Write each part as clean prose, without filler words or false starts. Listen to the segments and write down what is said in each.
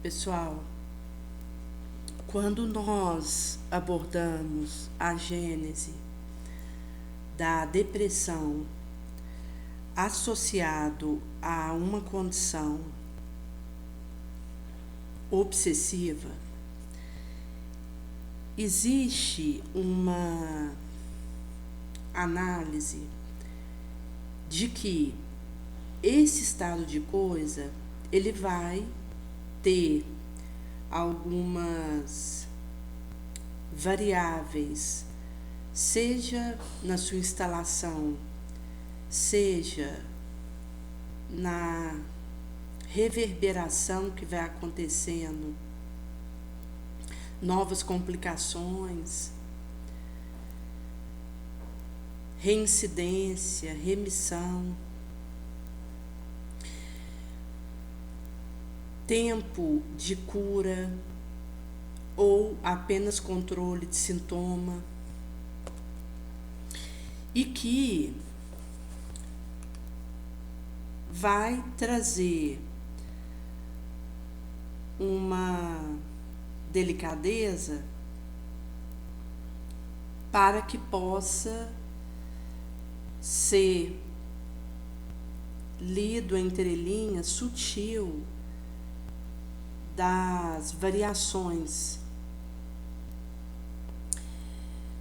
Pessoal, quando nós abordamos a gênese da depressão associado a uma condição obsessiva, existe uma análise de que esse estado de coisa ele vai ter algumas variáveis, seja na sua instalação, seja na reverberação que vai acontecendo, novas complicações, reincidência, remissão, tempo de cura ou apenas controle de sintoma, e que vai trazer uma delicadeza para que possa ser lido entre linhas, sutil, das variações.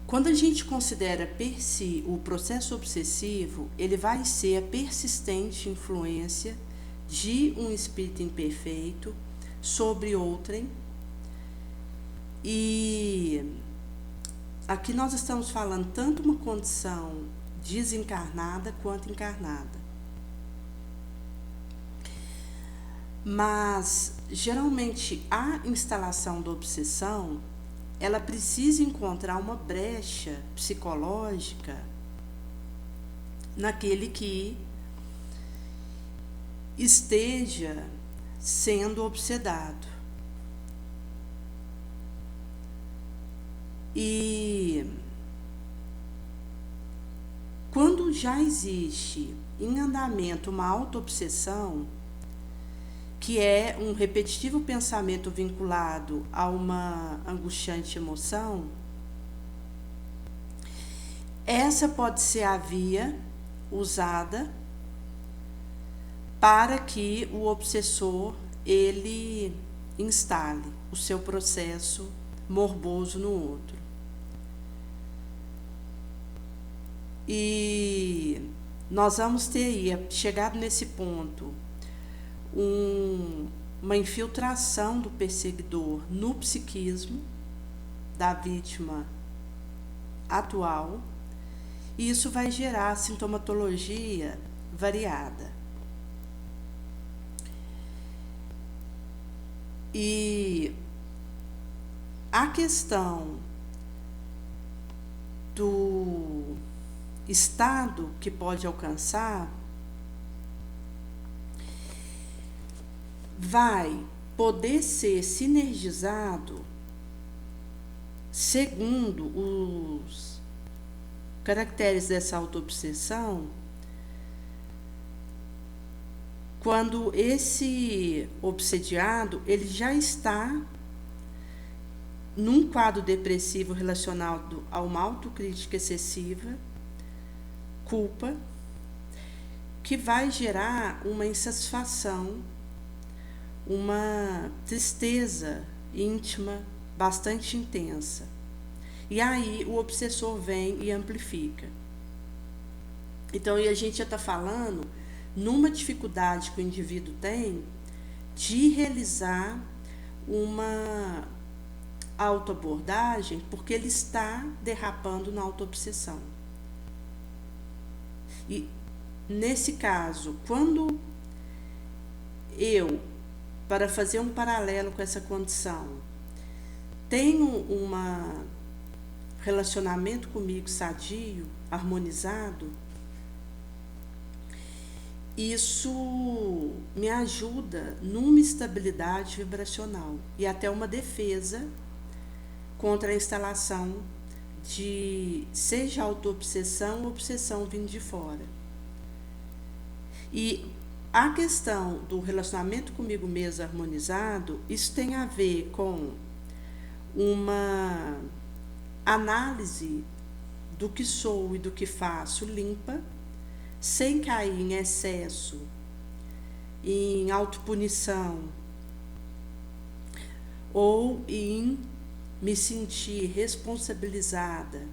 Quando a gente considera per si o processo obsessivo, ele vai ser a persistente influência de um espírito imperfeito sobre outrem. E aqui nós estamos falando tanto uma condição desencarnada quanto encarnada. Mas, geralmente, a instalação da obsessão, ela precisa encontrar uma brecha psicológica naquele que esteja sendo obsedado. E quando já existe em andamento uma autoobsessão, que é um repetitivo pensamento vinculado a uma angustiante emoção, essa pode ser a via usada para que o obsessor ele instale o seu processo morboso no outro. E nós vamos ter aí, chegado nesse ponto, uma infiltração do perseguidor no psiquismo da vítima atual, e isso vai gerar sintomatologia variada. E a questão do estado que pode alcançar vai poder ser sinergizado segundo os caracteres dessa autoobsessão, quando esse obsediado ele já está num quadro depressivo relacionado a uma autocrítica excessiva, culpa, que vai gerar uma insatisfação, uma tristeza íntima bastante intensa. E aí o obsessor vem e amplifica. Então, a gente já está falando numa dificuldade que o indivíduo tem de realizar uma autoabordagem, porque ele está derrapando na autoobsessão. E nesse caso, quando eu, para fazer um paralelo com essa condição, tenho um relacionamento comigo sadio, harmonizado, isso me ajuda numa estabilidade vibracional e até uma defesa contra a instalação de seja autoobsessão ou obsessão vindo de fora. E A questão do relacionamento comigo mesmo harmonizado, isso tem a ver com uma análise do que sou e do que faço limpa, sem cair em excesso, em autopunição ou em me sentir responsabilizada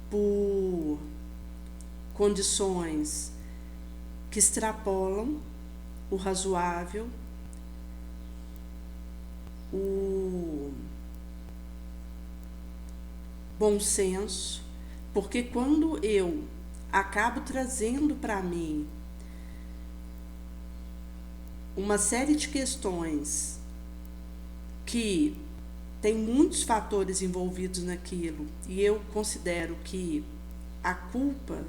por condições que extrapolam o razoável, o bom senso, porque quando eu acabo trazendo para mim uma série de questões que tem muitos fatores envolvidos naquilo e eu considero que a culpa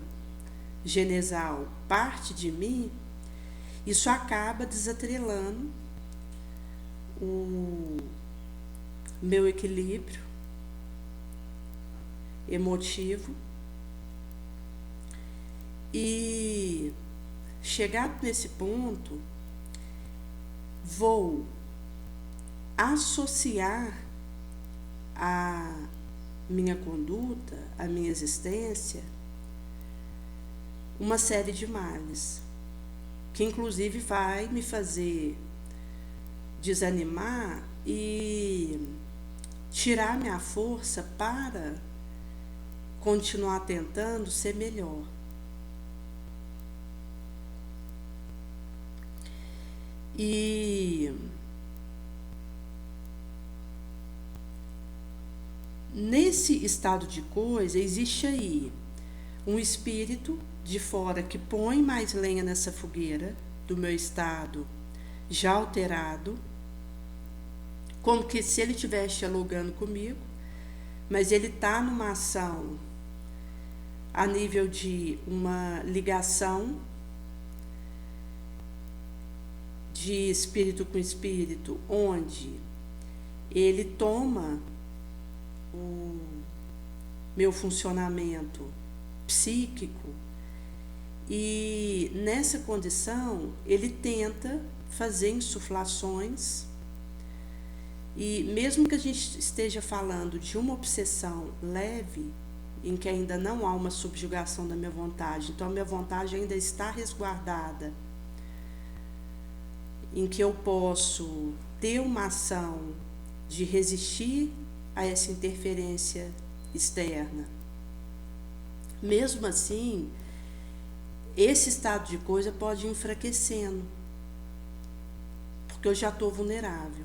genesal parte de mim, isso acaba desatrelando o meu equilíbrio emotivo e chegado nesse ponto, vou associar a minha conduta, a minha existência, uma série de males, que inclusive vai me fazer desanimar e tirar minha força para continuar tentando ser melhor. E nesse estado de coisa, existe aí um espírito de fora que põe mais lenha nessa fogueira do meu estado já alterado, como que se ele estivesse dialogando comigo, mas ele está numa ação a nível de uma ligação de espírito com espírito, onde ele toma o meu funcionamento psíquico e nessa condição ele tenta fazer insuflações e mesmo que a gente esteja falando de uma obsessão leve, em que ainda não há uma subjugação da minha vontade, então a minha vontade ainda está resguardada, em que eu posso ter uma ação de resistir a essa interferência externa. Mesmo assim, esse estado de coisa pode ir enfraquecendo, porque eu já estou vulnerável.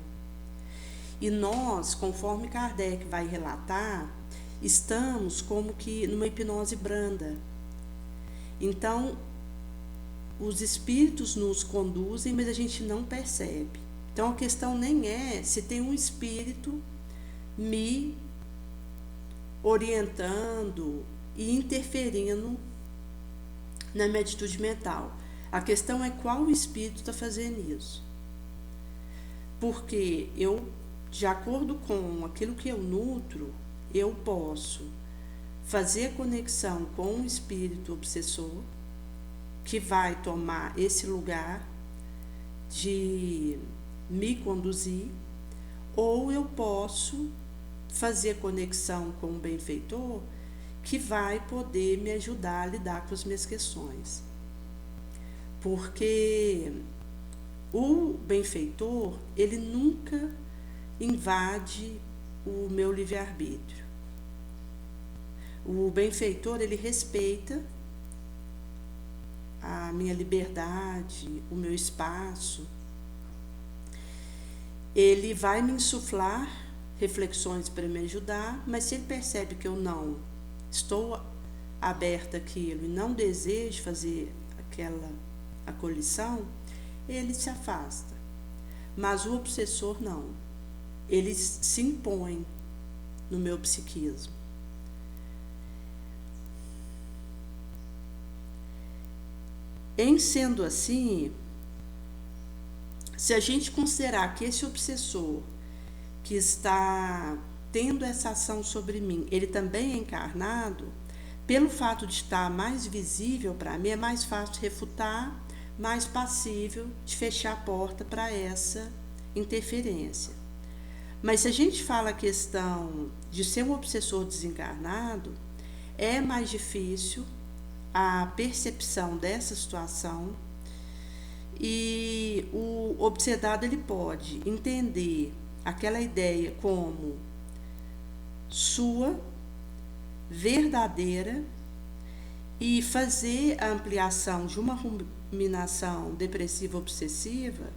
E nós, conforme Kardec vai relatar, estamos como que numa hipnose branda. Então, os espíritos nos conduzem, mas a gente não percebe. Então, a questão nem é se tem um espírito me orientando e interferindo na minha atitude mental. A questão é qual espírito está fazendo isso. Porque eu, de acordo com aquilo que eu nutro, eu posso fazer conexão com o espírito obsessor, que vai tomar esse lugar de me conduzir, ou eu posso fazer conexão com o benfeitor, que vai poder me ajudar a lidar com as minhas questões. Porque o benfeitor, ele nunca invade o meu livre-arbítrio. O benfeitor, ele respeita a minha liberdade, o meu espaço. Ele vai me insuflar reflexões para me ajudar, mas se ele percebe que eu não estou aberta àquilo e não desejo fazer aquela acolição, ele se afasta. Mas o obsessor não. Ele se impõe no meu psiquismo. Em sendo assim, se a gente considerar que esse obsessor que está tendo essa ação sobre mim, ele também é encarnado, pelo fato de estar mais visível para mim, é mais fácil refutar, mais passível de fechar a porta para essa interferência. Mas se a gente fala a questão de ser um obsessor desencarnado, é mais difícil a percepção dessa situação, e o obsedado ele pode entender aquela ideia como sua, verdadeira, e fazer a ampliação de uma ruminação depressiva obsessiva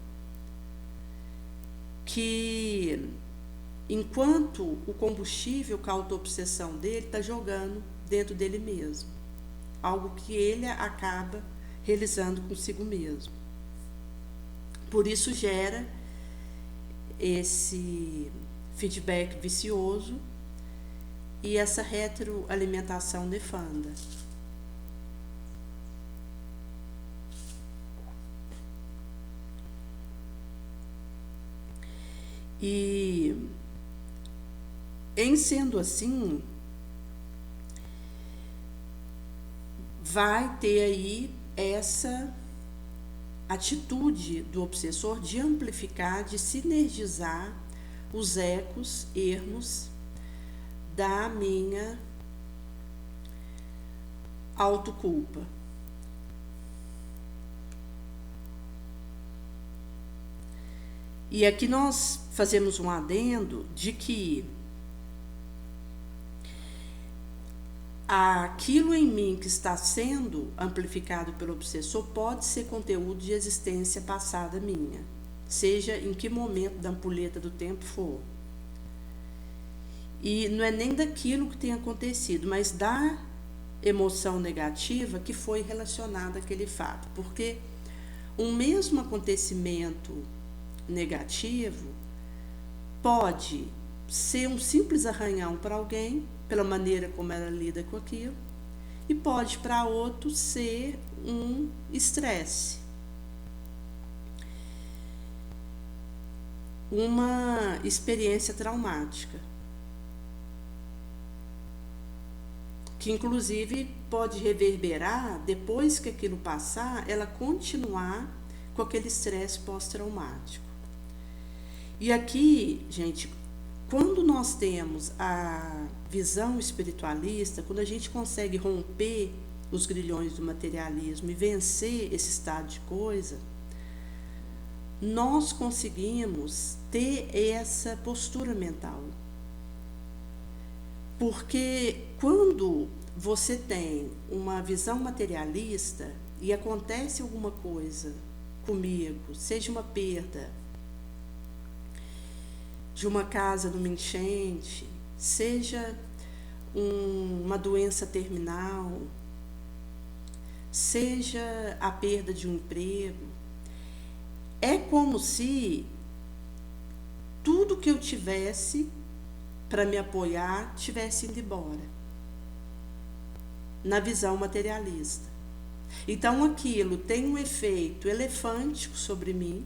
que, enquanto o combustível com a autoobsessão dele está jogando dentro dele mesmo, algo que ele acaba realizando consigo mesmo. Por isso gera esse feedback vicioso e essa retroalimentação nefanda. E, em sendo assim, vai ter aí essa atitude do obsessor de amplificar, de sinergizar os ecos, erros da minha autoculpa. E aqui nós fazemos um adendo de que aquilo em mim que está sendo amplificado pelo obsessor pode ser conteúdo de existência passada minha, seja em que momento da ampulheta do tempo for. E não é nem daquilo que tem acontecido, mas da emoção negativa que foi relacionada àquele fato. Porque um mesmo acontecimento negativo pode ser um simples arranhão para alguém, pela maneira como ela lida com aquilo, e pode para outro ser um estresse, uma experiência traumática, que inclusive pode reverberar, depois que aquilo passar, ela continuar com aquele estresse pós-traumático. E aqui, gente, quando nós temos a visão espiritualista, quando a gente consegue romper os grilhões do materialismo e vencer esse estado de coisa, nós conseguimos ter essa postura mental. Porque quando você tem uma visão materialista e acontece alguma coisa comigo, seja uma perda de uma casa numa enchente, seja uma doença terminal, seja a perda de um emprego, é como se tudo que eu tivesse para me apoiar tivesse ido embora, na visão materialista. Então aquilo tem um efeito elefântico sobre mim,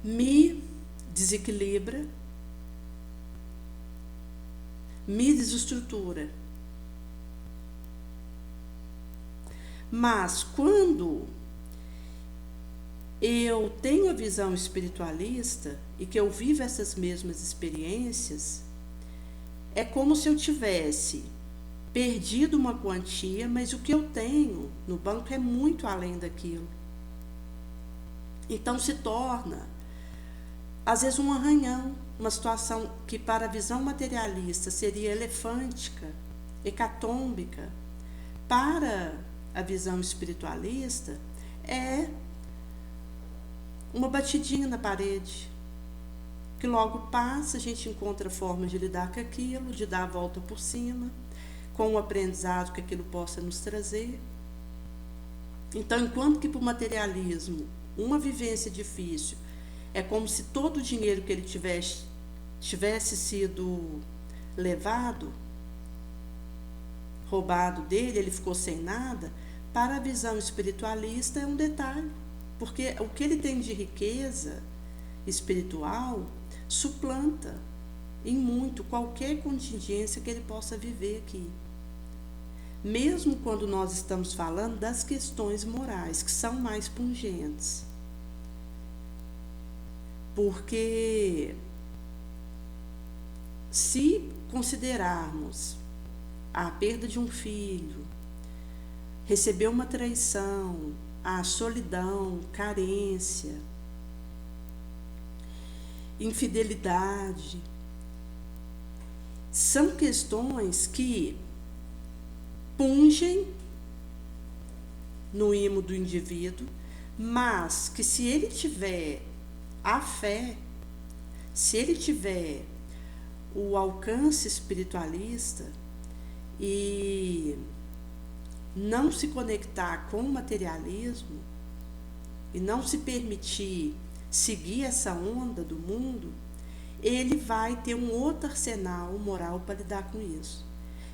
me desequilibra, me desestrutura. Mas quando eu tenho a visão espiritualista e que eu vivo essas mesmas experiências, é como se eu tivesse perdido uma quantia, mas o que eu tenho no banco é muito além daquilo. Então se torna, às vezes, um arranhão, uma situação que para a visão materialista seria elefântica, hecatômbica, para a visão espiritualista é uma batidinha na parede, que logo passa, a gente encontra formas de lidar com aquilo, de dar a volta por cima, com o aprendizado que aquilo possa nos trazer. Então, enquanto que para o materialismo, uma vivência difícil, é como se todo o dinheiro que ele tivesse sido levado, roubado dele, ele ficou sem nada. Para a visão espiritualista é um detalhe, porque o que ele tem de riqueza espiritual suplanta em muito qualquer contingência que ele possa viver aqui. mesmo quando nós estamos falando das questões morais, que são mais pungentes. Porque se considerarmos a perda de um filho, receber uma traição, a solidão, carência, infidelidade, são questões que pungem no imo do indivíduo, mas que se ele tiver a fé, se ele tiver o alcance espiritualista e não se conectar com o materialismo e não se permitir seguir essa onda do mundo, ele vai ter um outro arsenal moral para lidar com isso.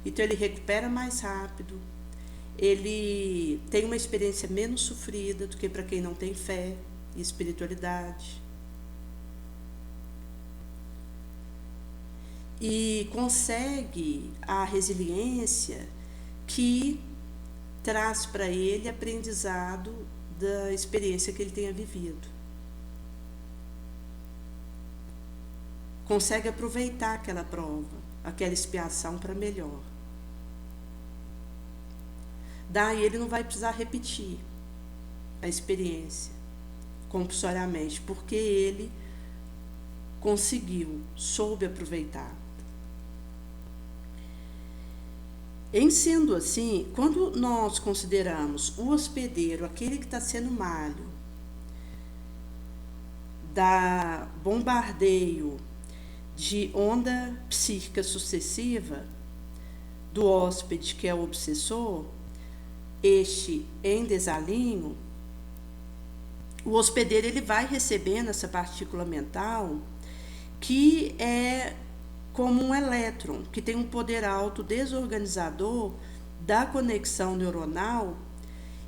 Então ele recupera mais rápido, ele tem uma experiência menos sofrida do que para quem não tem fé e espiritualidade. E consegue a resiliência que traz para ele aprendizado da experiência que ele tenha vivido. Consegue aproveitar aquela prova, aquela expiação para melhor. Daí ele não vai precisar repetir a experiência compulsoriamente, porque ele conseguiu, soube aproveitar. Em sendo assim, quando nós consideramos o hospedeiro, aquele que está sendo malho, da bombardeio de onda psíquica sucessiva do hóspede, que é o obsessor, este em desalinho, o hospedeiro ele vai recebendo essa partícula mental que é como um elétron, que tem um poder alto desorganizador da conexão neuronal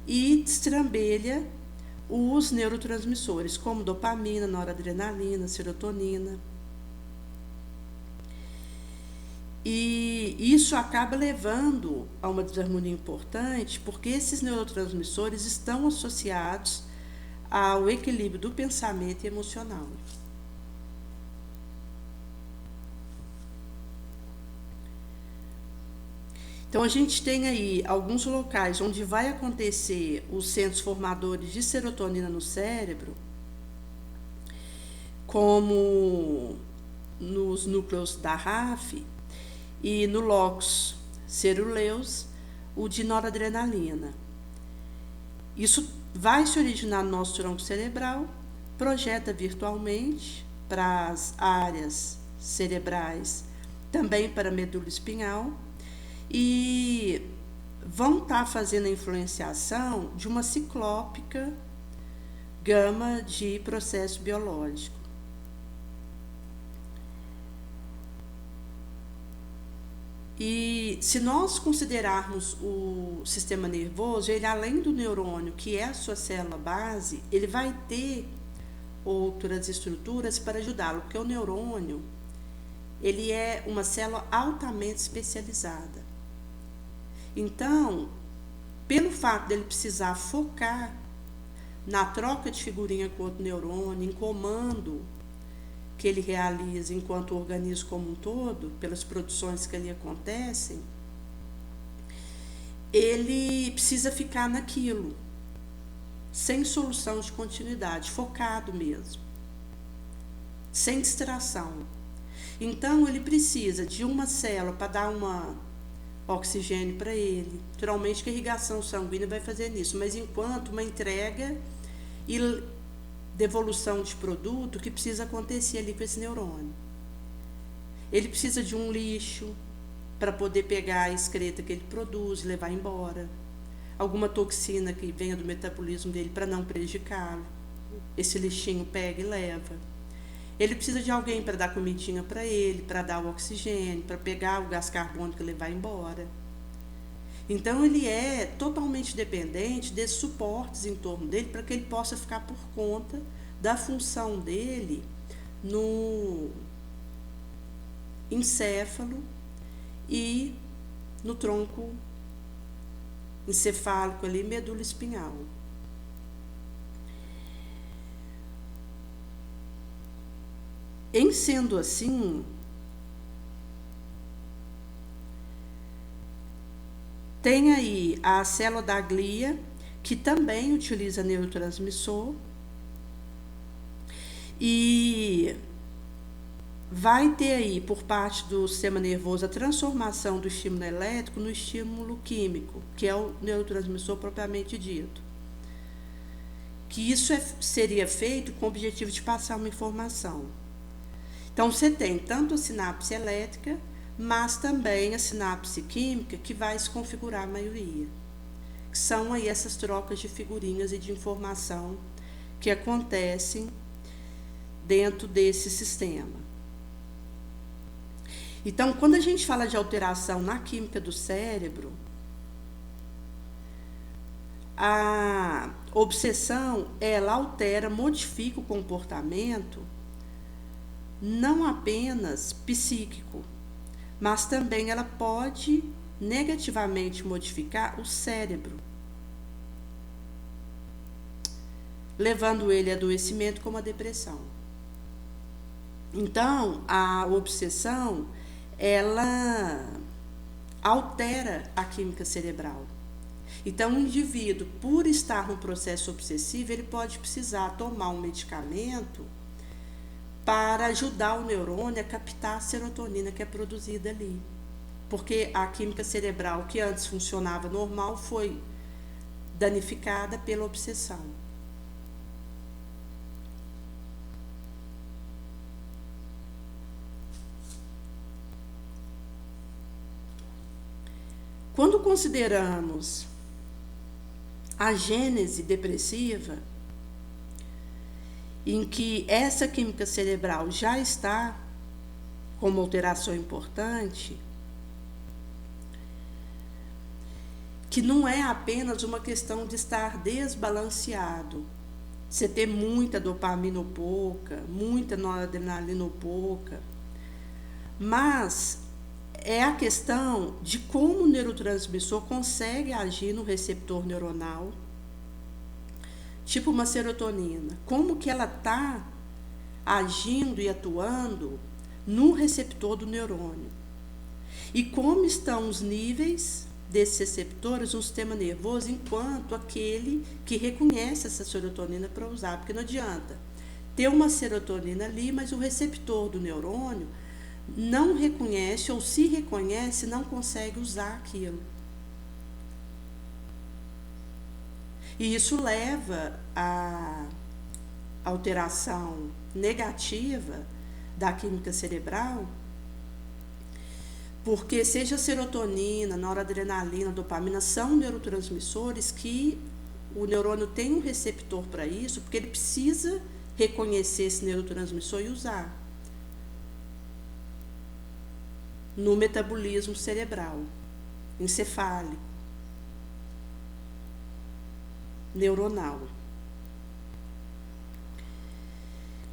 e destrambelha os neurotransmissores, como dopamina, noradrenalina, serotonina. E isso acaba levando a uma desarmonia importante, porque esses neurotransmissores estão associados ao equilíbrio do pensamento e emocional. Então, a gente tem aí alguns locais onde vai acontecer os centros formadores de serotonina no cérebro, como nos núcleos da RAF e no locus ceruleus, o de noradrenalina. Isso vai se originar no nosso tronco cerebral, projeta virtualmente para as áreas cerebrais, também para a medula espinhal, e vão estar fazendo a influenciação de uma ciclópica gama de processo biológico. E se nós considerarmos o sistema nervoso, ele além do neurônio, que é a sua célula base, ele vai ter outras estruturas para ajudá-lo, porque o neurônio, ele é uma célula altamente especializada. Então, pelo fato dele precisar focar na troca de figurinha com outro neurônio, em comando que ele realiza enquanto organismo como um todo, pelas produções que ali acontecem, ele precisa ficar naquilo, sem solução de continuidade, focado mesmo, sem distração. Então, ele precisa de uma célula para dar uma oxigênio para ele. Naturalmente que a irrigação sanguínea vai fazer nisso, mas enquanto uma entrega e devolução de produto que precisa acontecer ali com esse neurônio. Ele precisa de um lixo para poder pegar a excreta que ele produz e levar embora. Alguma toxina que venha do metabolismo dele para não prejudicá-lo. Esse lixinho pega e leva. Ele precisa de alguém para dar comidinha para ele, para dar o oxigênio, para pegar o gás carbônico e levar embora. Então, ele é totalmente dependente desses suportes em torno dele para que ele possa ficar por conta da função dele no encéfalo e no tronco encefálico ali, medula espinhal. Em sendo assim, tem aí a célula da glia, que também utiliza neurotransmissor, e vai ter aí, por parte do sistema nervoso, a transformação do estímulo elétrico no estímulo químico, que é o neurotransmissor propriamente dito. Que isso seria feito com o objetivo de passar uma informação. Então, você tem tanto a sinapse elétrica, mas também a sinapse química, que vai se configurar a maioria. Que são aí essas trocas de figurinhas e de informação que acontecem dentro desse sistema. Então, quando a gente fala de alteração na química do cérebro, a obsessão, ela altera, modifica o comportamento, não apenas psíquico, mas também ela pode negativamente modificar o cérebro, levando ele a adoecimento como a depressão. Então, a obsessão, ela altera a química cerebral. Então, o indivíduo, por estar no processo obsessivo, ele pode precisar tomar um medicamento para ajudar o neurônio a captar a serotonina que é produzida ali. Porque a química cerebral, que antes funcionava normal, foi danificada pela obsessão. Quando consideramos a gênese depressiva, em que essa química cerebral já está com uma alteração importante, que não é apenas uma questão de estar desbalanceado, você ter muita dopamina ou pouca, muita noradrenalina ou pouca, mas é a questão de como o neurotransmissor consegue agir no receptor neuronal, tipo uma serotonina, como que ela está agindo e atuando no receptor do neurônio, e como estão os níveis desses receptores no sistema nervoso enquanto aquele que reconhece essa serotonina para usar, porque não adianta ter uma serotonina ali, mas o receptor do neurônio não reconhece, ou se reconhece, não consegue usar aquilo. E isso leva à alteração negativa da química cerebral, porque seja serotonina, noradrenalina, dopamina, são neurotransmissores que o neurônio tem um receptor para isso, porque ele precisa reconhecer esse neurotransmissor e usar no metabolismo cerebral, encefálico, neuronal.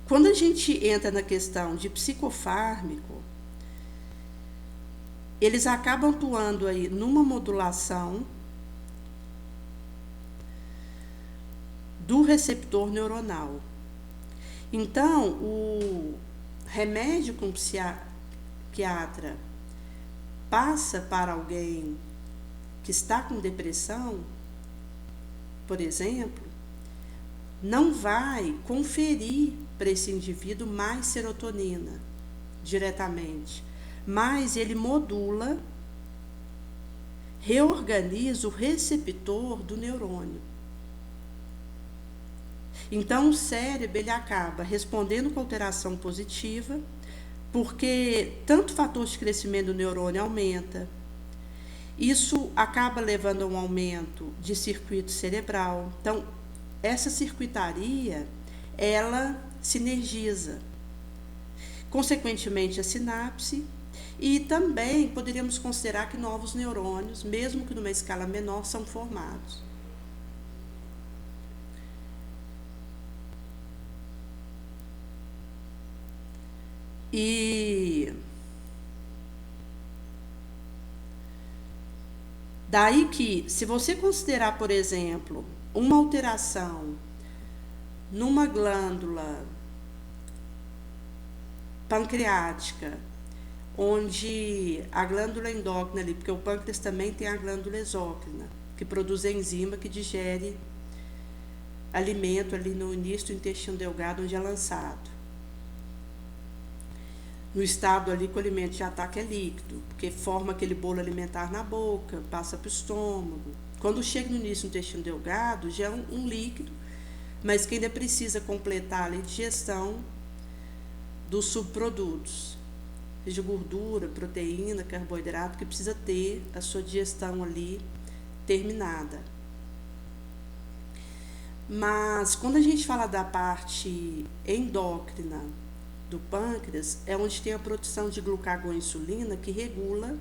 Quando a gente entra na questão de psicofármaco, eles acabam atuando aí numa modulação do receptor neuronal. Então, o remédio que um psiquiatra passa para alguém que está com depressão, por exemplo, não vai conferir para esse indivíduo mais serotonina diretamente, mas ele modula, reorganiza o receptor do neurônio. Então, o cérebro ele acaba respondendo com alteração positiva, porque tanto o fator de crescimento do neurônio aumenta, isso acaba levando a um aumento de circuito cerebral. Então, essa circuitaria, ela sinergiza, consequentemente, a sinapse, e também poderíamos considerar que novos neurônios, mesmo que numa escala menor, são formados. E Daí que, se você considerar, por exemplo, uma alteração numa glândula pancreática, onde a glândula endócrina ali, porque o pâncreas também tem a glândula exócrina, que produz enzima que digere alimento ali no início do intestino delgado, onde é lançado. No estado ali que o alimento já está, que é líquido, porque forma aquele bolo alimentar na boca, passa para o estômago. Quando chega no início do intestino delgado, já é um líquido, mas que ainda precisa completar a digestão dos subprodutos, seja gordura, proteína, carboidrato, que precisa ter a sua digestão ali terminada. Mas quando a gente fala da parte endócrina do pâncreas, é onde tem a produção de glucagon e insulina, que regula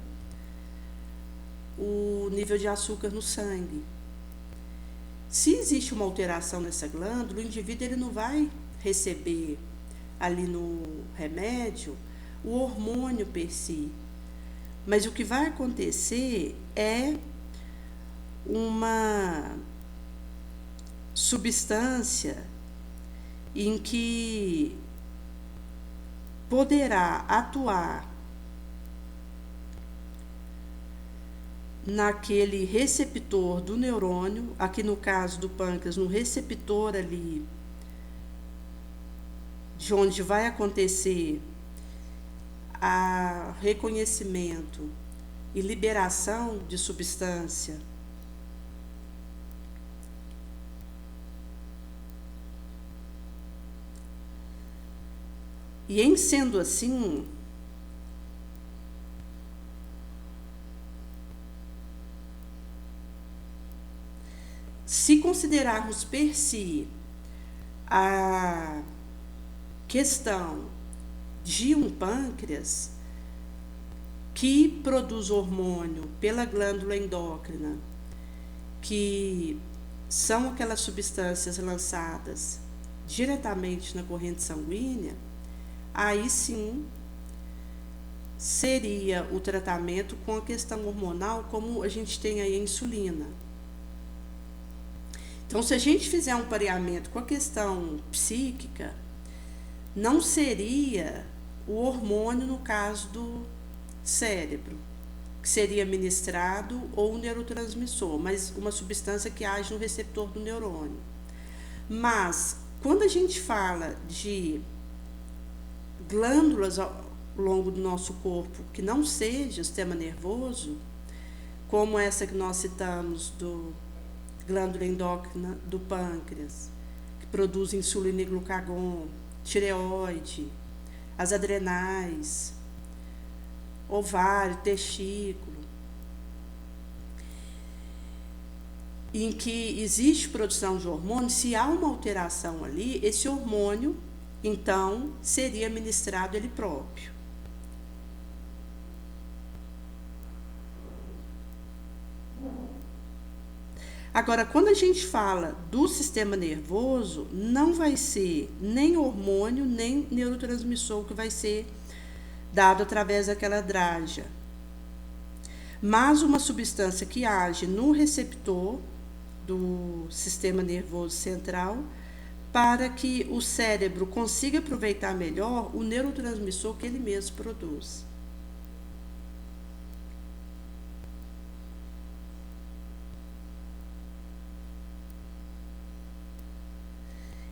o nível de açúcar no sangue. Se existe uma alteração nessa glândula, o indivíduo ele não vai receber ali no remédio o hormônio per si. Mas o que vai acontecer é uma substância em que poderá atuar naquele receptor do neurônio, aqui no caso do pâncreas, no receptor ali, de onde vai acontecer a reconhecimento e liberação de substância e, em sendo assim, se considerarmos per si a questão de um pâncreas que produz hormônio pela glândula endócrina, que são aquelas substâncias lançadas diretamente na corrente sanguínea, aí sim seria o tratamento com a questão hormonal, como a gente tem aí a insulina. Então, se a gente fizer um pareamento com a questão psíquica, não seria o hormônio no caso do cérebro, que seria ministrado, ou um neurotransmissor, mas uma substância que age no receptor do neurônio. Mas, quando a gente fala de glândulas ao longo do nosso corpo que não seja o sistema nervoso, como essa que nós citamos do glândula endócrina do pâncreas, que produz insulina e glucagon, tireoide, as adrenais, ovário, testículo, em que existe produção de hormônio, se há uma alteração ali, esse hormônio, então, seria ministrado ele próprio. Agora, quando a gente fala do sistema nervoso, não vai ser nem hormônio, nem neurotransmissor que vai ser dado através daquela draga, mas uma substância que age no receptor do sistema nervoso central, para que o cérebro consiga aproveitar melhor o neurotransmissor que ele mesmo produz.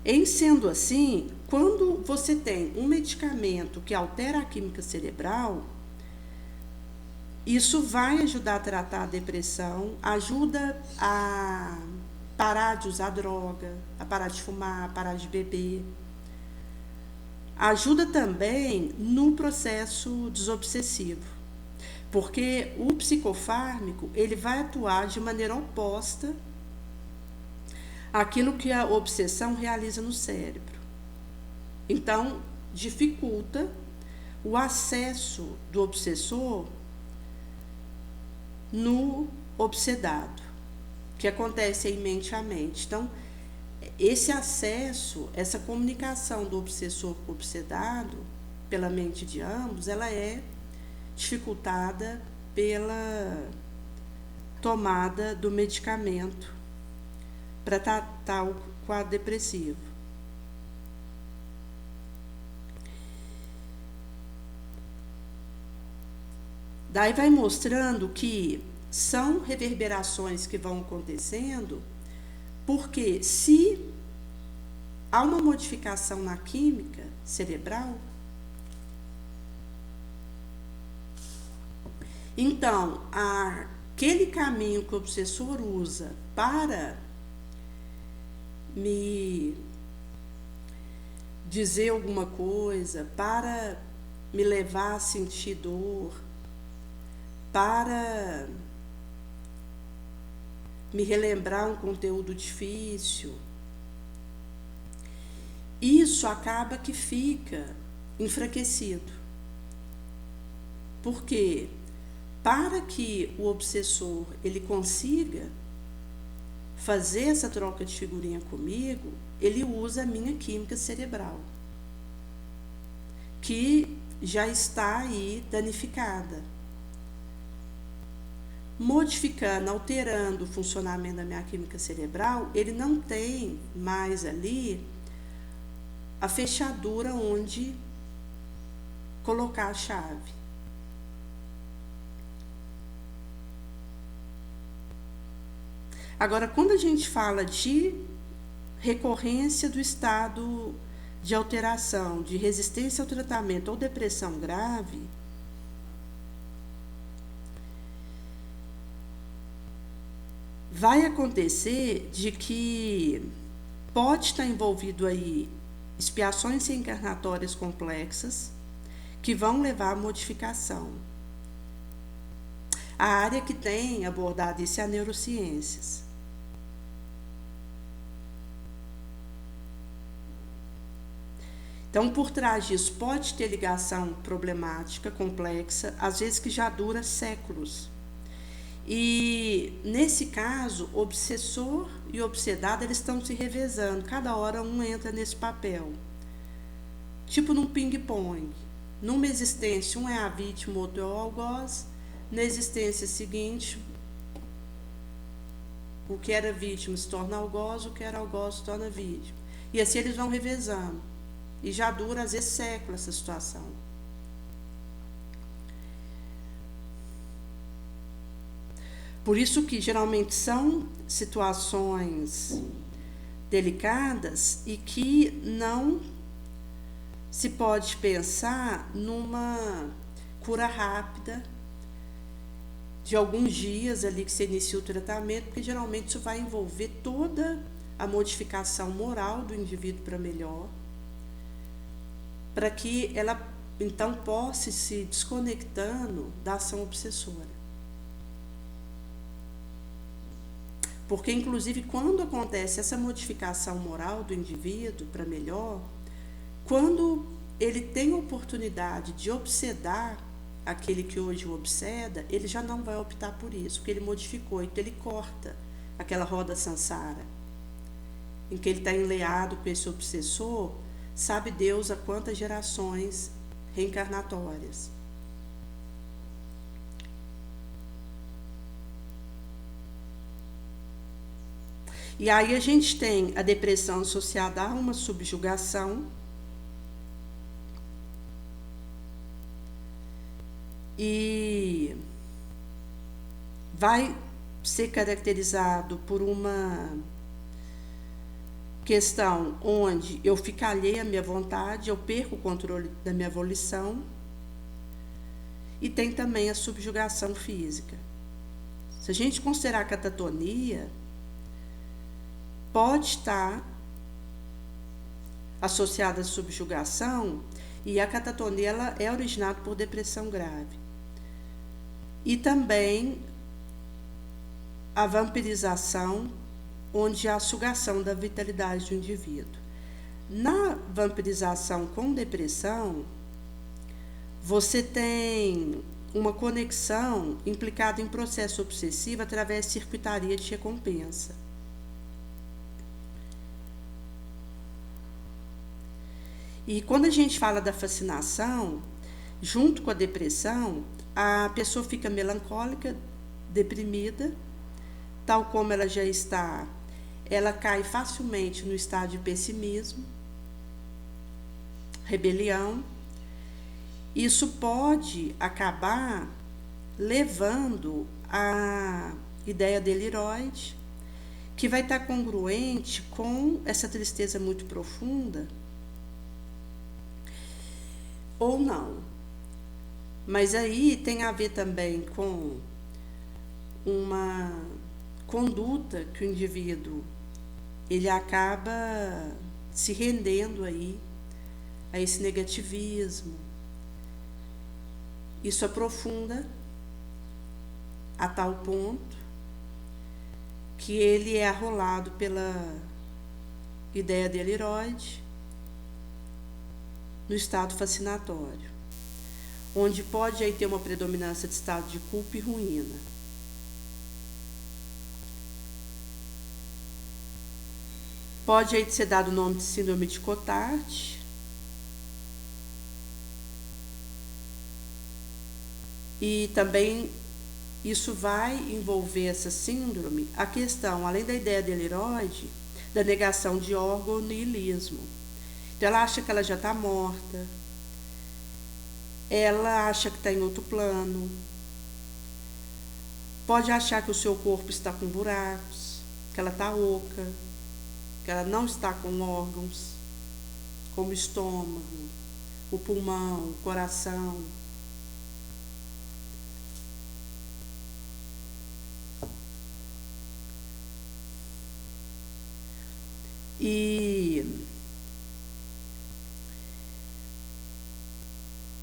Em sendo assim, quando você tem um medicamento que altera a química cerebral, isso vai ajudar a tratar a depressão, ajuda a parar de usar droga, a parar de fumar, a parar de beber. Ajuda também no processo desobsessivo, porque o psicofármaco ele vai atuar de maneira oposta àquilo que a obsessão realiza no cérebro. Então, dificulta o acesso do obsessor no obsedado, que acontece em mente a mente. Então, esse acesso, essa comunicação do obsessor com o obsedado, pela mente de ambos, ela é dificultada pela tomada do medicamento para tratar o quadro depressivo. Daí vai mostrando que são reverberações que vão acontecendo, porque se há uma modificação na química cerebral, então aquele caminho que o obsessor usa para me dizer alguma coisa, para me levar a sentir dor, para me relembrar um conteúdo difícil, isso acaba que fica enfraquecido. Porque para que o obsessor ele consiga fazer essa troca de figurinha comigo, ele usa a minha química cerebral, que já está aí danificada. Modificando, alterando o funcionamento da minha química cerebral, ele não tem mais ali a fechadura onde colocar a chave. Agora, quando a gente fala de recorrência do estado de alteração, de resistência ao tratamento ou depressão grave, vai acontecer de que pode estar envolvido aí expiações reencarnatórias complexas que vão levar à modificação. A área que tem abordado isso é a neurociências. Então, por trás disso, pode ter ligação problemática, complexa, às vezes que já dura séculos. E, nesse caso, obsessor e obsedado, eles estão se revezando. Cada hora um entra nesse papel. Tipo num ping-pong. Numa existência, um é a vítima, o outro é o algoz. Na existência seguinte, o que era vítima se torna algoz, o que era algoz se torna vítima. E assim eles vão revezando. E já dura, às vezes, séculos essa situação. Por isso que, geralmente, são situações delicadas e que não se pode pensar numa cura rápida de alguns dias ali que se inicia o tratamento, porque, geralmente, isso vai envolver toda a modificação moral do indivíduo para melhor, para que ela, então, possa ir se desconectando da ação obsessora. Porque, inclusive, quando acontece essa modificação moral do indivíduo para melhor, quando ele tem a oportunidade de obsedar aquele que hoje o obseda, ele já não vai optar por isso, porque ele modificou, então ele corta aquela roda sansara, em que ele está enleado com esse obsessor, sabe Deus há quantas gerações reencarnatórias. E aí a gente tem a depressão associada a uma subjugação e vai ser caracterizado por uma questão onde eu fico alheia à minha vontade, eu perco o controle da minha volição, e tem também a subjugação física. Se a gente considerar a catatonia, pode estar associada à subjugação, e a catatonia ela é originada por depressão grave. E também a vampirização, onde há a sugação da vitalidade do indivíduo. Na vampirização com depressão, você tem uma conexão implicada em processo obsessivo através de circuitaria de recompensa. E quando a gente fala da fascinação, junto com a depressão, a pessoa fica melancólica, deprimida, tal como ela já está, ela cai facilmente no estado de pessimismo, rebelião. Isso pode acabar levando a ideia deliroide, que vai estar congruente com essa tristeza muito profunda, ou não. Mas aí tem a ver também com uma conduta que o indivíduo ele acaba se rendendo aí a esse negativismo. Isso aprofunda a tal ponto que ele é arrolado pela ideia deliroide no estado fascinatório, onde pode aí ter uma predominância de estado de culpa e ruína. Pode aí ser dado o nome de síndrome de Cotard. E também isso vai envolver essa síndrome, a questão, além da ideia deliroide, da negação de órgão, niilismo. Então, ela acha que ela já está morta, ela acha que está em outro plano, pode achar que o seu corpo está com buracos, que ela está oca, que ela não está com órgãos, como o estômago, o pulmão, o coração. E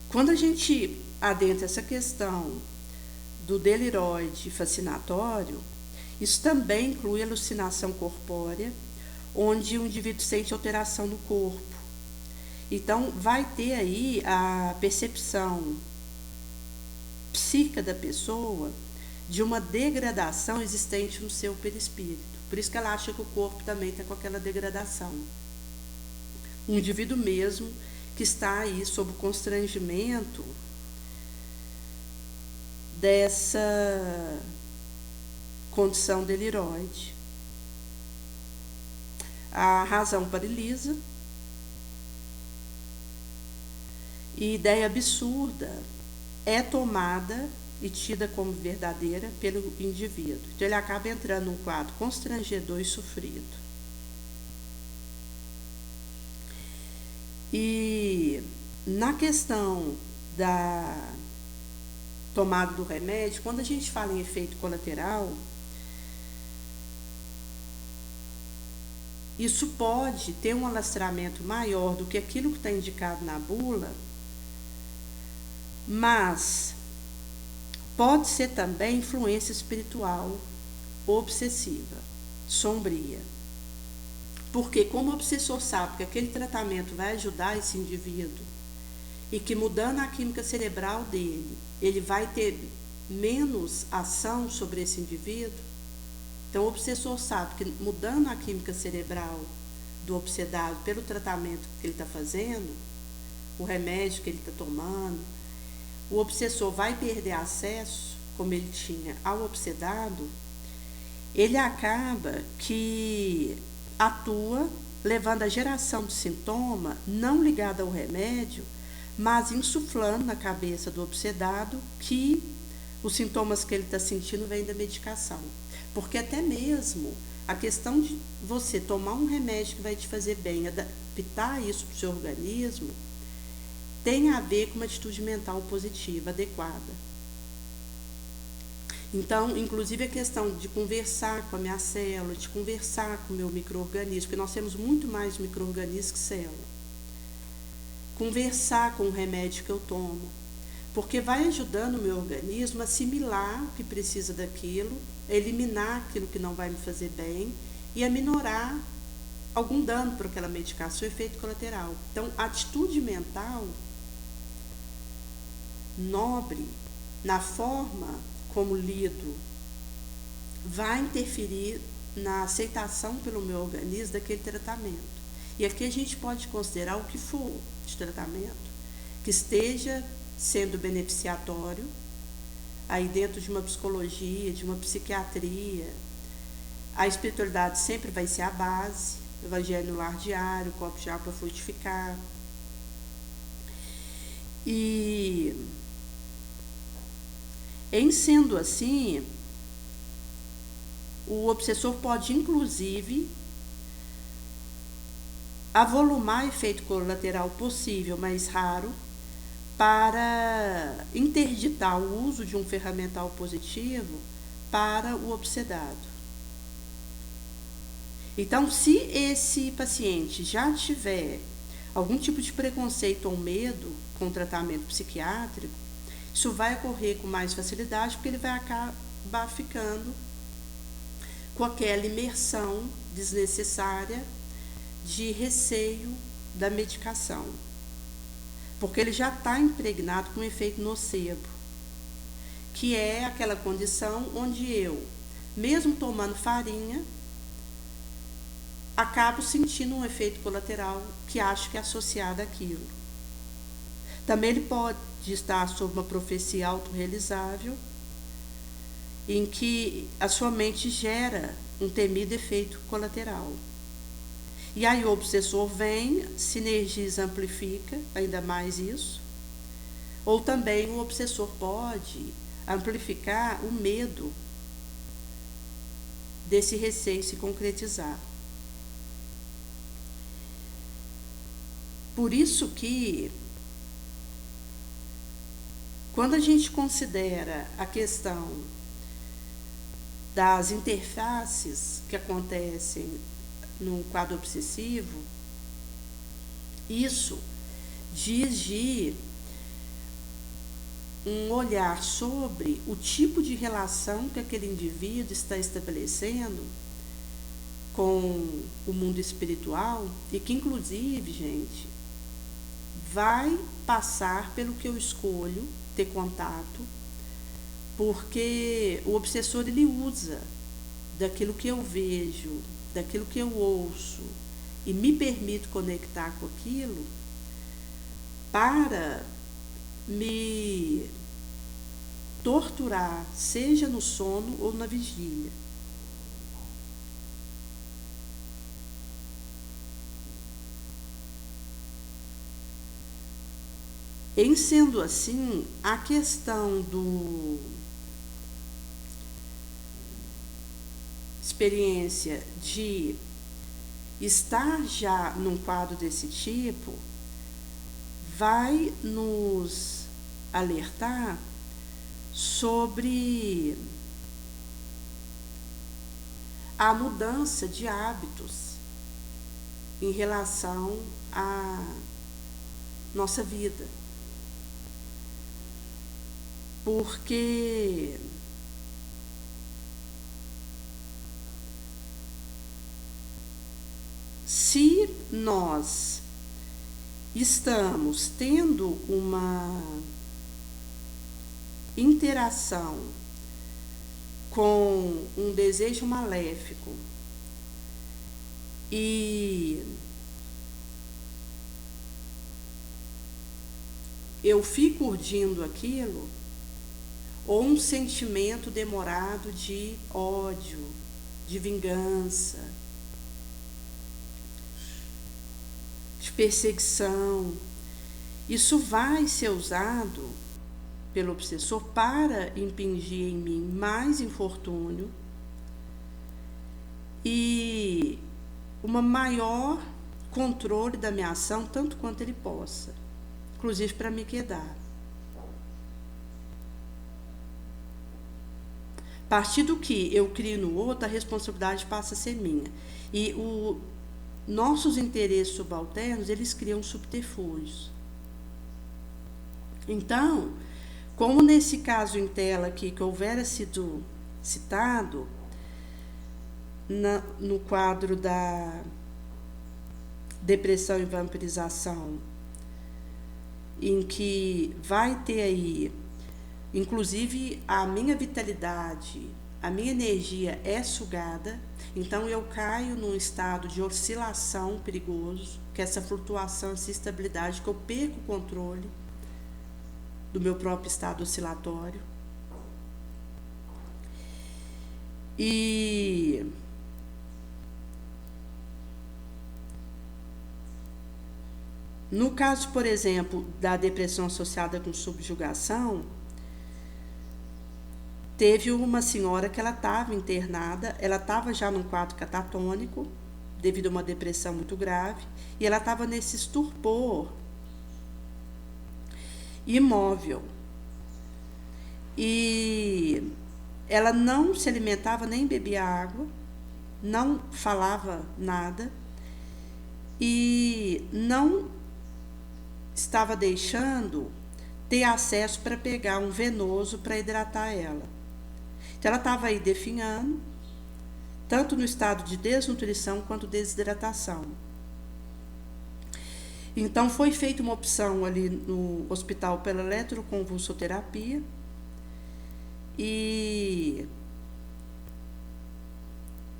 quando a gente adentra essa questão do deliroide fascinatório, isso também inclui alucinação corpórea, onde o indivíduo sente alteração no corpo. Então, vai ter aí a percepção psíquica da pessoa de uma degradação existente no seu perispírito. Por isso que ela acha que o corpo também está com aquela degradação. Um indivíduo mesmo que está aí sob o constrangimento dessa condição deliroide. A razão paralisa e ideia absurda é tomada e tida como verdadeira pelo indivíduo. Então, ele acaba entrando num quadro constrangedor e sofrido. E na questão da tomada do remédio, quando a gente fala em efeito colateral, isso pode ter um alastramento maior do que aquilo que está indicado na bula, mas pode ser também influência espiritual obsessiva, sombria. Porque como o obsessor sabe que aquele tratamento vai ajudar esse indivíduo e que mudando a química cerebral dele, ele vai ter menos ação sobre esse indivíduo, então o obsessor sabe que mudando a química cerebral do obsedado pelo tratamento que ele está fazendo, o remédio que ele está tomando, o obsessor vai perder acesso, como ele tinha, ao obsedado, ele acaba que atua levando a geração de sintoma não ligada ao remédio, mas insuflando na cabeça do obsedado que os sintomas que ele está sentindo vêm da medicação. Porque até mesmo a questão de você tomar um remédio que vai te fazer bem, adaptar isso para o seu organismo, tem a ver com uma atitude mental positiva, adequada. Então, inclusive a questão de conversar com a minha célula, de conversar com o meu micro-organismo, porque nós temos muito mais micro-organismos que célula. Conversar com o remédio que eu tomo, porque vai ajudando o meu organismo a assimilar o que precisa daquilo, a eliminar aquilo que não vai me fazer bem e a minorar algum dano por aquela medicação, efeito colateral. Então, a atitude mental nobre, na forma como lido, vai interferir na aceitação pelo meu organismo daquele tratamento. E aqui a gente pode considerar o que for de tratamento, que esteja sendo beneficiatório, aí dentro de uma psicologia, de uma psiquiatria, A espiritualidade sempre vai ser a base, evangelho no lar diário, copo de água para frutificar. E, em sendo assim, o obsessor pode, inclusive, avolumar efeito colateral possível, mas raro, para interditar o uso de um ferramental positivo para o obsedado. Então, se esse paciente já tiver algum tipo de preconceito ou medo com o tratamento psiquiátrico, isso vai ocorrer com mais facilidade, porque ele vai acabar ficando com aquela imersão desnecessária de receio da medicação, porque ele já está impregnado com um efeito nocebo, que é aquela condição onde eu, mesmo tomando farinha, acabo sentindo um efeito colateral que acho que é associado àquilo. Também ele pode estar sob uma profecia autorrealizável, em que a sua mente gera um temido efeito colateral. E aí o obsessor vem, sinergiza, amplifica ainda mais isso. Ou também o obsessor pode amplificar o medo desse receio se concretizar. Por isso que, quando a gente considera a questão das interfaces que acontecem no quadro obsessivo, isso diz de um olhar sobre o tipo de relação que aquele indivíduo está estabelecendo com o mundo espiritual e que, inclusive, gente, vai passar pelo que eu escolho ter contato, porque o obsessor ele usa daquilo que eu vejo, daquilo que eu ouço e me permito conectar com aquilo para me torturar, seja no sono ou na vigília. Em sendo assim, a questão do experiência de estar já num quadro desse tipo vai nos alertar sobre a mudança de hábitos em relação à nossa vida. Porque se nós estamos tendo uma interação com um desejo maléfico e eu fico urdindo aquilo, ou um sentimento demorado de ódio, de vingança, de perseguição, isso vai ser usado pelo obsessor para impingir em mim mais infortúnio e uma maior controle da minha ação, tanto quanto ele possa, inclusive para me quedar. A partir do que eu crio no outro, a responsabilidade passa a ser minha. E nossos interesses subalternos, eles criam subterfúgios. Então, como nesse caso em tela aqui, que houvera sido citado, no quadro da depressão e vampirização, em que vai ter aí, inclusive a minha vitalidade, a minha energia é sugada, então eu caio num estado de oscilação perigoso, que é essa flutuação, essa instabilidade, que eu perco o controle do meu próprio estado oscilatório. E No caso, por exemplo, da depressão associada com subjugação, teve uma senhora que ela estava internada, ela estava já num quadro catatônico, devido a uma depressão muito grave, e ela estava nesse estupor imóvel. E ela não se alimentava, nem bebia água, não falava nada, e não estava deixando ter acesso para pegar um venoso para hidratar ela. Então ela estava aí definhando, tanto no estado de desnutrição quanto desidratação. Então foi feita uma opção ali no hospital pela eletroconvulsoterapia e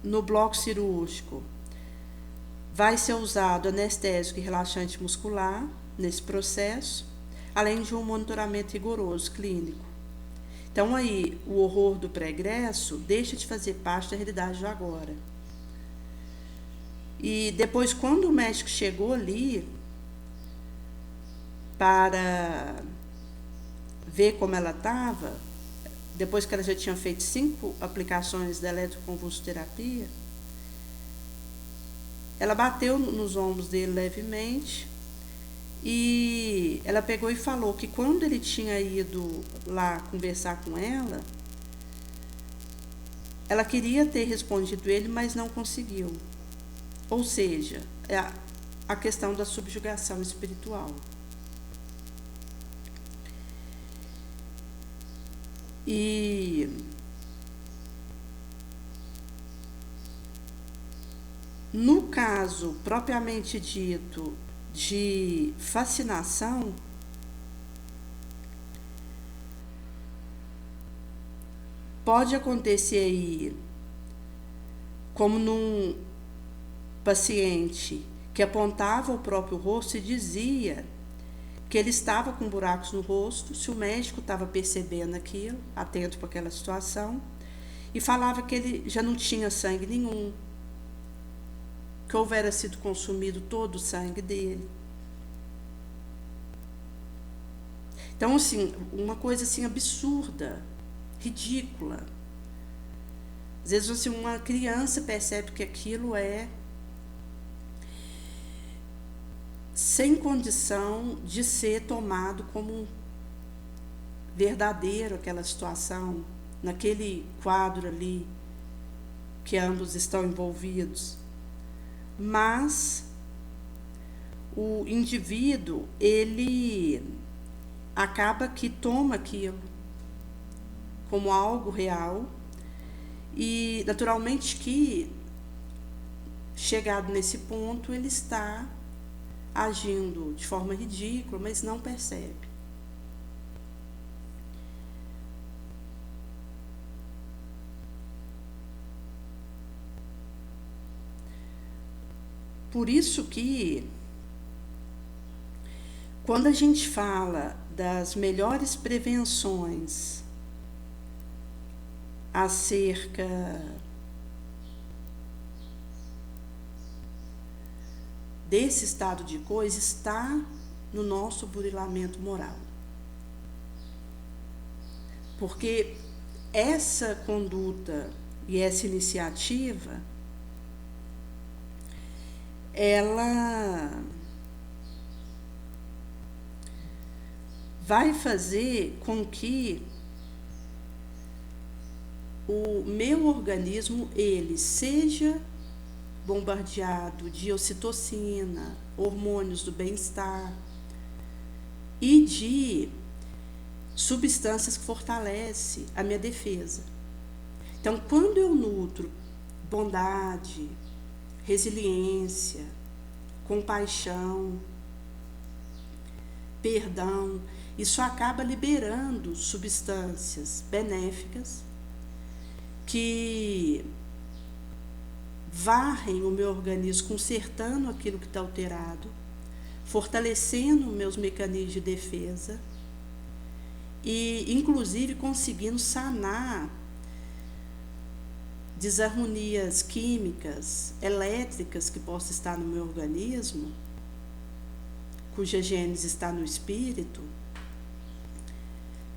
no bloco cirúrgico vai ser usado anestésico e relaxante muscular nesse processo, além de um monitoramento rigoroso clínico. Então aí o horror do pregresso deixa de fazer parte da realidade do agora. E depois, quando o médico chegou ali para ver como ela estava, depois que ela já tinha feito 5 aplicações da eletroconvulsoterapia, ela bateu nos ombros dele levemente e ela pegou e falou que quando ele tinha ido lá conversar com ela queria ter respondido ele, mas não conseguiu. Ou seja, é a questão da subjugação espiritual. E no caso propriamente dito de fascinação, pode acontecer aí, como num paciente que apontava o próprio rosto e dizia que ele estava com buracos no rosto, se o médico estava percebendo aquilo, atento para aquela situação, e falava que ele já não tinha sangue nenhum, que houvera sido consumido todo o sangue dele. Então, assim, uma coisa assim absurda, ridícula. Às vezes, assim, uma criança percebe que aquilo é sem condição de ser tomado como verdadeiro aquela situação, naquele quadro ali que ambos estão envolvidos. Mas o indivíduo, ele acaba que toma aquilo como algo real e naturalmente que, chegado nesse ponto, ele está agindo de forma ridícula, mas não percebe. Por isso que, quando a gente fala das melhores prevenções acerca desse estado de coisa, está no nosso burilamento moral. Porque essa conduta e essa iniciativa, ela vai fazer com que o meu organismo, ele seja bombardeado de ocitocina, hormônios do bem-estar e de substâncias que fortalecem a minha defesa. Então, quando eu nutro bondade, resiliência, compaixão, perdão, isso acaba liberando substâncias benéficas que varrem o meu organismo, consertando aquilo que está alterado, fortalecendo meus mecanismos de defesa e, inclusive, conseguindo sanar desarmonias químicas, elétricas que possam estar no meu organismo, cuja gênese está no espírito,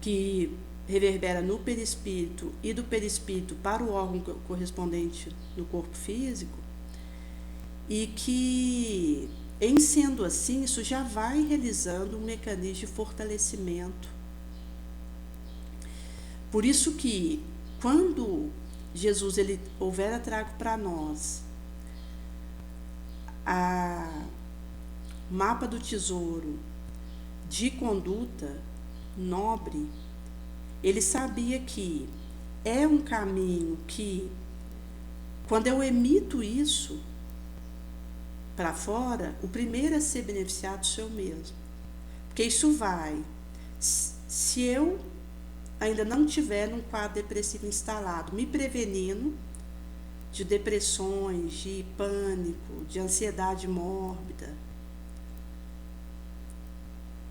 que reverbera no perispírito e do perispírito para o órgão correspondente no corpo físico, e que, em sendo assim, isso já vai realizando um mecanismo de fortalecimento. Por isso que, quando Jesus ele houvera trago para nós a mapa do tesouro de conduta nobre, ele sabia que é um caminho que, quando eu emito isso para fora, o primeiro a ser beneficiado sou eu mesmo. Porque isso vai, se eu ainda não tiver num quadro depressivo instalado, me prevenindo de depressões, de pânico, de ansiedade mórbida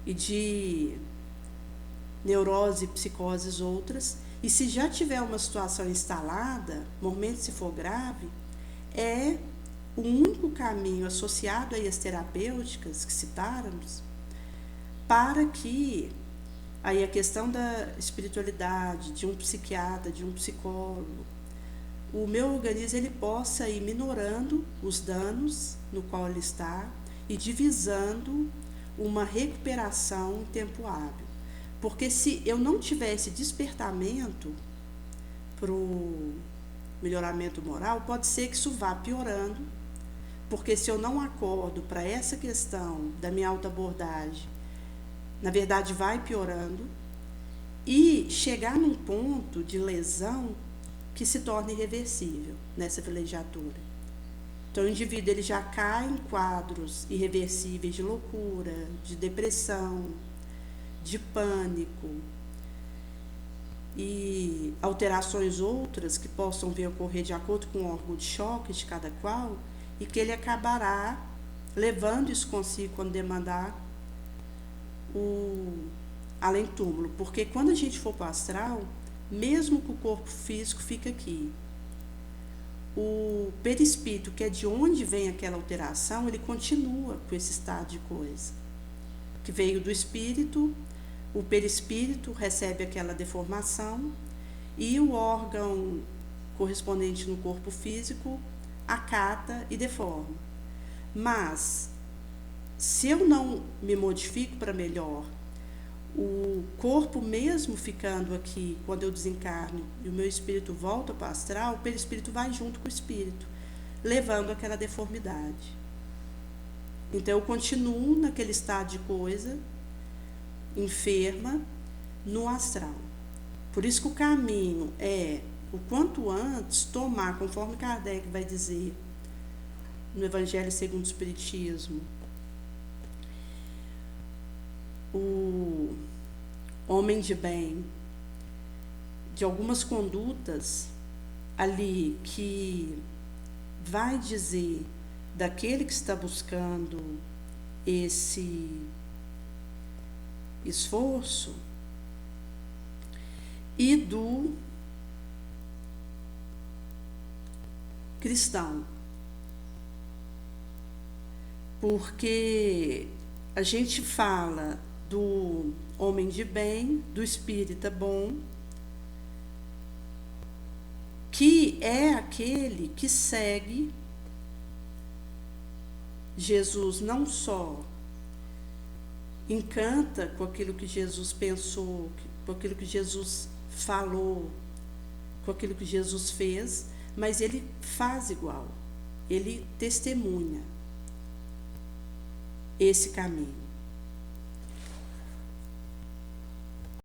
e de neurose e psicoses outras, e se já tiver uma situação instalada, normalmente se for grave, é o único caminho associado aí às terapêuticas que citáramos, para que aí a questão da espiritualidade, de um psiquiatra, de um psicólogo, o meu organismo ele possa ir minorando os danos no qual ele está e divisando uma recuperação em tempo hábil. Porque se eu não tiver esse despertamento para o melhoramento moral, pode ser que isso vá piorando, porque se eu não acordo para essa questão da minha autoabordagem, na verdade vai piorando, e chegar num ponto de lesão que se torna irreversível nessa vilegiatura. Então o indivíduo ele já cai em quadros irreversíveis de loucura, de depressão, de pânico e alterações outras que possam vir a ocorrer de acordo com o órgão de choque de cada qual, e que ele acabará levando isso consigo quando demandar o além-túmulo. Porque quando a gente for para o astral, mesmo que o corpo físico fica aqui, o perispírito, que é de onde vem aquela alteração, ele continua com esse estado de coisa, que veio do espírito. O perispírito recebe aquela deformação e o órgão correspondente no corpo físico acata e deforma. Mas, se eu não me modifico para melhor, o corpo mesmo ficando aqui, quando eu desencarno e o meu espírito volta para o astral, o perispírito vai junto com o espírito, levando aquela deformidade. Então eu continuo naquele estado de coisa, enferma, no astral. Por isso que o caminho é, o quanto antes, tomar, conforme Kardec vai dizer no Evangelho segundo o Espiritismo, o homem de bem, de algumas condutas ali que vai dizer daquele que está buscando esse esforço, e do cristão. Porque a gente fala do homem de bem, do espírita bom, que é aquele que segue Jesus, não só encanta com aquilo que Jesus pensou, com aquilo que Jesus falou, com aquilo que Jesus fez, mas ele faz igual, ele testemunha esse caminho.